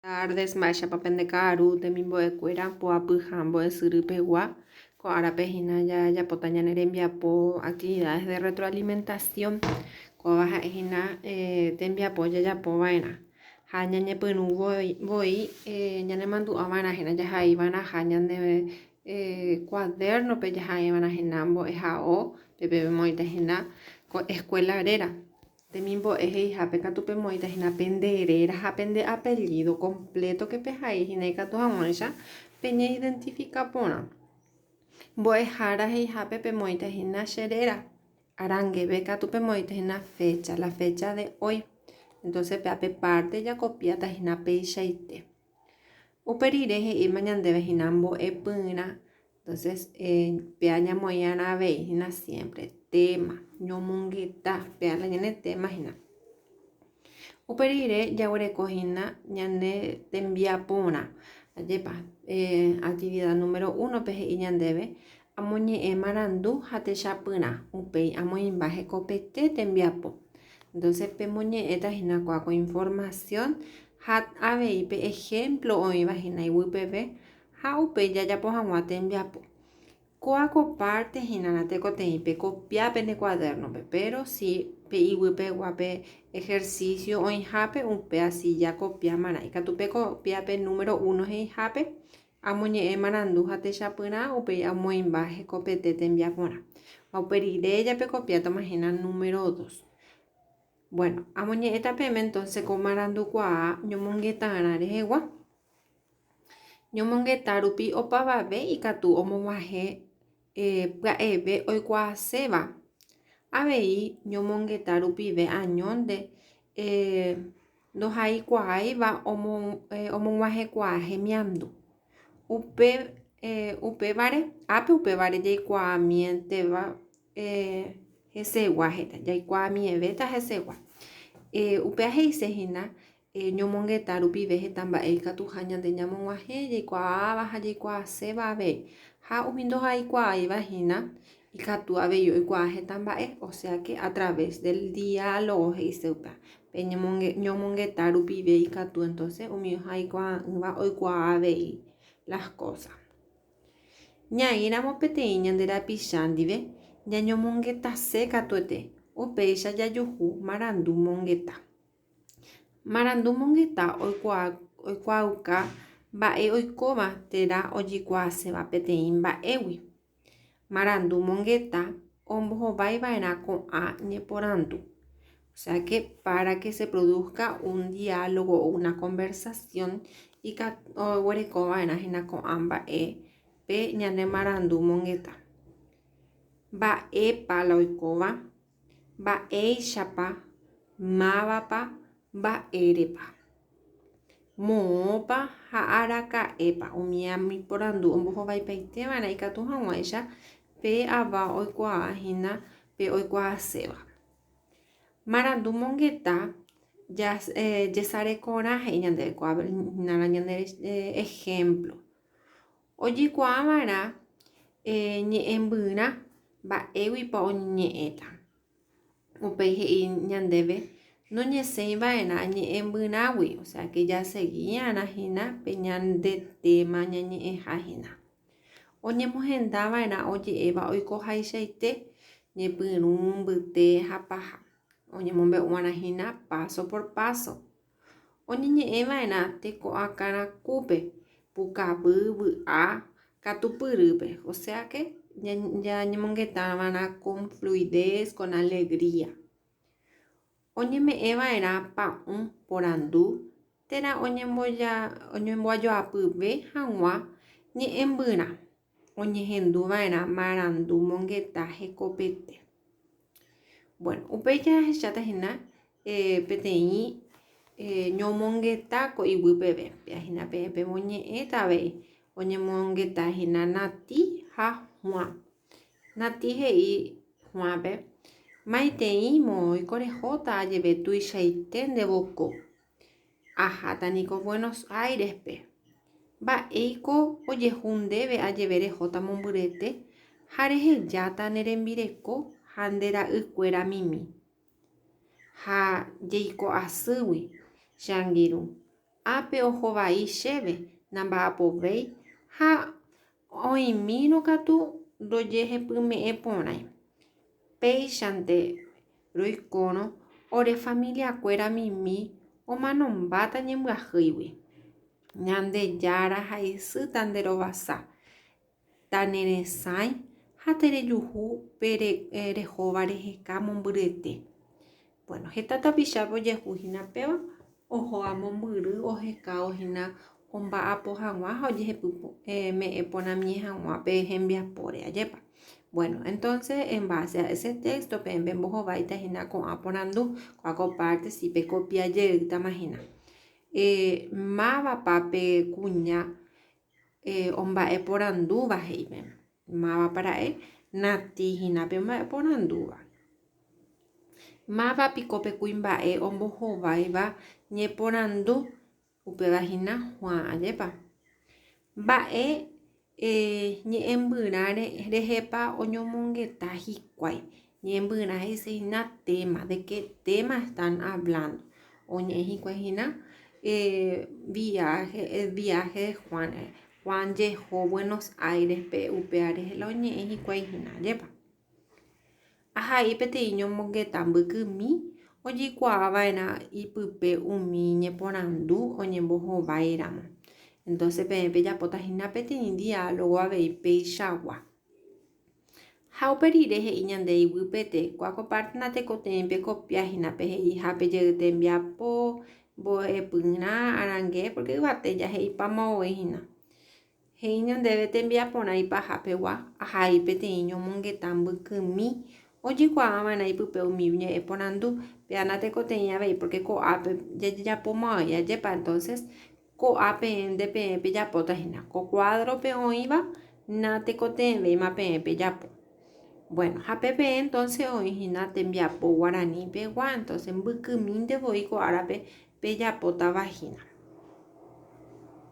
Tardes, mba'éichapa pendekaru temimbo'ekuéra poapyha mbo'esyrýpegua ko árape hína japóta ñane rembiapo actividades de retroalimentación kóva ha'éhina tembiapo jajapova'erã ha ñañepyrũvoi ñanemandu'ava'erã hína jahaiva'erã ha ñane cuadernope jahaiva'erã mbo'ehao pe pemoĩtahína ko escuelarera temimbo'e heihápe katu pemoĩtahína penderéra ha pende apellido completo pehãihína ikatu hag̃uáicha peñeidentifica porã mbo'ehára heihápe pemoĩtahína cheréra arangeve katu pemoĩtahína fecha la fecha de hoy entonces pe parte jakopiatahína péichaite uperire he'íma ñandéve hína mbo'epyrã entonces pe ñamoĩ'arã avei hína siempre tema ñomongeta péala ñane tema hína uperire jaguerekohína ñane tembiaporã ajépa actividad número 1 pe he'i ñandéve amoñe'ẽ marandu ha techapyrã upéi amoĩmba hekopete tembiapo entonces pemoñe'ẽtahína kuako información ha avei pe ejemplo oĩvahína ivy ha upéi jajapo hag̃ua tembiapo ko'áko parte hína tekotevĩ pe copiápe pende cuadernope pero si pe ivypegua pe ejercicio oĩhápe upe así ya copiamarã ikatu pe copiápe número 1 heihápe amoñe'ẽ marandu ha techapyrã upéi amoĩmba hekopete tembiaporã ha uperire pe copiátamahína número 2 bueno amoñe'ẽta peẽme entonces ko marandukuaa ñomongeta'arã rehegua ñomongeta rupi opavave ikatu omog̃uahẽ pya'eve oikuaaséva avei ñomongeta rupive añónte ndohaikuaáiva omog̃uahẽkua hemiandu upévare ápe upévare jaikuaamieteva hesegua heta jaikuaamievéta hesegua upéva heisehína ñomongeta rupive heta mba'e ikatu ha ñande ñamog̃uahẽ jaikuaáva ha jaikuaaséva avei ha umi ndohaikuaáivahína ikatu avei oikuaa heta mba'e o sea que a través del diálogo he'ise upe pe ñomongeta rupive ikatu entonces umi haikuaa'ỹva oikuaa avei las cosas ñaíramo peteĩ ñande rapicha ndive ñañomongetase katuete upéicha jajuhu marandu mongeta oikuaauka mba'e oikóva térã ojikuaaséva peteĩ mba'égui marandu mongeta ombohovaiva'erã ko'ã ñeporandu o sea que para que se produzca un diálogo o una conversación oguerekova'erãhína ko'ã mba'e pe ñane marandu mongeta mba'épa la oikóva mba'éichapa mávapa mba'érepa moõpa ha araka'épa umi ámiporandu ombohovaipaiteva'erã ikatu hag̃uáicha pe ava oikuaahína pe oikuaaséva marandu mongeta jesarekorã he'i ñandéve ko'ág̃a ñande ejemplo ojikuaava'erã ñe'ẽmbyrã mba'éguipa oñe'ẽta upéi he'i ñandéve noñesẽiva'erã ñe'ẽmbyrágui o sea que jaseguíarãhína pe ñande téma ñañe'ẽhahína oñemohendava'erã oje'éva oikohaichaite ñepyrũ mbyte ha paha oñemombe'uvarãhína paso por paso oñeñe'ẽva'erã teko'akarakúpe pukavy vy'a katupyrýpe o sea que ñañemongetava'erã con fluidez con alegría oñeme'ẽva'erã pa'ũ porandu térã oñemboajoapyve hag̃ua ñe'ẽmbyrã oñehenduva'erã marandu mongeta hekopete bueno upéi jahechatahína peteĩ ñomongeta ko ivy peahína pemoñe'ẽtavei oñemongetahína nati ha Juan nati he'i Juanpe maiteiimo oikorehóta ajeve tuichaite nde voko ahátaniko Buenos Airespe mba'éiko ojehu ndéve ajeve rehóta mombyrete ha rehejáta nerembireko ha nde ra'ykuéra mimi ha jeiko asýgui che angirũ ápe ohovái chéve namba'apovéi ha oimírõ katu rojehepyme'ẽ porãi. Péichante roikórõ ore familiakuéra mimi omanombáta ñembyahýigui. Ñandejára haisýta nde rovasa. Ta neresãi ha terejuhu pe rehóva reheka mombyryete. Bueno, heta tapichápe ojehúhina péva, ohóva mombyry, ohekávohína omba'apo hag̃ua ha ojehepyme'ẽ porãmie hag̃ua pe hembiapóre ajépa. Bueno, entonces en base a ese texto pe'ẽmbe mbohovaitahína ko'ã porandu kuáko parte sí pe copiajeýtamahína. Mávapa pe kuña omba'eporandúva he'ípe. Mávapara'e natĩhína pe omba'eporandúva. Mávapiko pe kuimba'e ombohováiva ñeporandu upevahína Juan ajépa. Mba'e ñe'ẽmbyrã rehépa oñomongeta hikuái. Ñe'ẽmbyrã he'iséhína tema, de qué tema están hablando. Oñe'ẽ hikuáihína viaje de Juan. Juan jeho Buenos Aires pe upéva rehela oñe'ẽ hikuaihína ajépa. Ahai peteĩ ñomongeta mbykymi ojikuaava'erã ipype umi ñeporandu oñembohováiramo. Entonces peẽ japótahína peteĩ diálogo avei péichagua. Ha upe rire he'i ñande yvýpete kuáko parte natekotevẽ pe copiahína pe he'i ha pejey tembiapo mbo'epyrã arangue porque yvate jahe'ipa moõguehína. He'i ñandéve tembiaporã ipahapegua ahai peteĩ ñomongeta mbykymi ojikuaava'erã ipype umi ñe'ẽporandu péva natekotevĩ avei porque ko'ápe jajapomavai ajépa. Entonces ko'ã peẽ nde peẽ pejapótahína ko cuadrope oĩva natekotevẽima peẽ pejapo. Bueno, ha pepeẽ entonces oĩhína tembiapo guarani pegua, entonces mbykymíntevoi ko árape pejapótavahína.